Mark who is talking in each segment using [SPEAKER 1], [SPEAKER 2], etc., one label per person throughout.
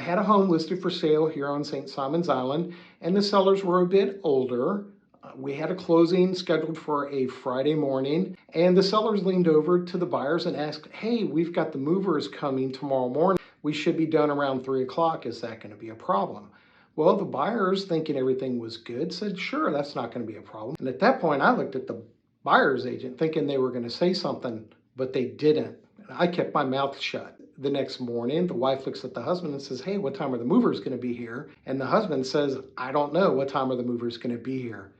[SPEAKER 1] had a home listed for sale here on St. Simon's Island, and the sellers were a bit older. We had a closing scheduled for a Friday morning, and the sellers leaned over to the buyers and asked, "Hey, we've got the movers coming tomorrow morning. We should be done around 3 o'clock. Is that going to be a problem?" Well, the buyers, thinking everything was good, said, "Sure, that's not going to be a problem." And at that point, I looked at the buyer's agent thinking they were going to say something, but they didn't. And I kept my mouth shut. The next morning, the wife looks at the husband and says, "Hey, what time are the movers going to be here?" And the husband says, "I don't know. What time are the movers going to be here?"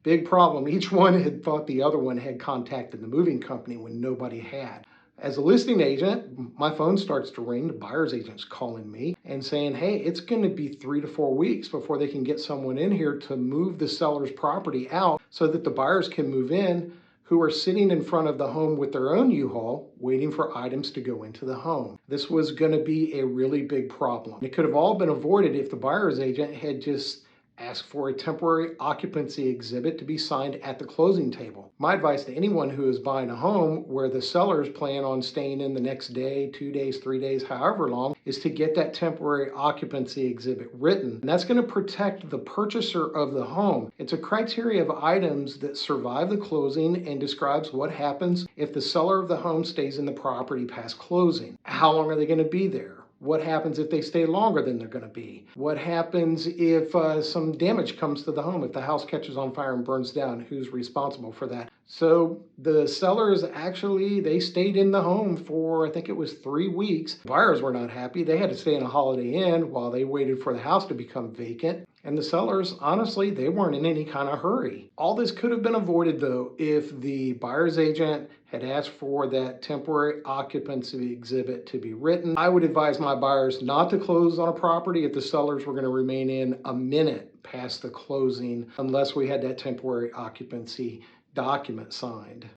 [SPEAKER 1] Big problem. Each one had thought the other one had contacted the moving company when nobody had. As a listing agent, my phone starts to ring. The buyer's agent's calling me and saying, "Hey, it's going to be 3 to 4 weeks before they can get someone in here to move the seller's property out so that the buyers can move in, who are sitting in front of the home with their own U-Haul waiting for items to go into the home." This was going to be a really big problem. It could have all been avoided if the buyer's agent had just ask for a temporary occupancy exhibit to be signed at the closing table. My advice to anyone who is buying a home where the sellers plan on staying in the next day, 2 days, 3 days, however long, is to get that temporary occupancy exhibit written. And that's going to protect the purchaser of the home. It's a criteria of items that survive the closing and describes what happens if the seller of the home stays in the property past closing. How long are they going to be there? What happens if they stay longer than they're going to be? What happens if some damage comes to the home? If the house catches on fire and burns down, who's responsible for that? So the sellers actually, they stayed in the home for, I think it was 3 weeks. Buyers were not happy. They had to stay in a Holiday Inn while they waited for the house to become vacant. And the sellers, honestly, they weren't in any kind of hurry. All this could have been avoided, though, if the buyer's agent had asked for that temporary occupancy exhibit to be written. I would advise my buyers not to close on a property if the sellers were going to remain in a minute past the closing, unless we had that temporary occupancy document signed.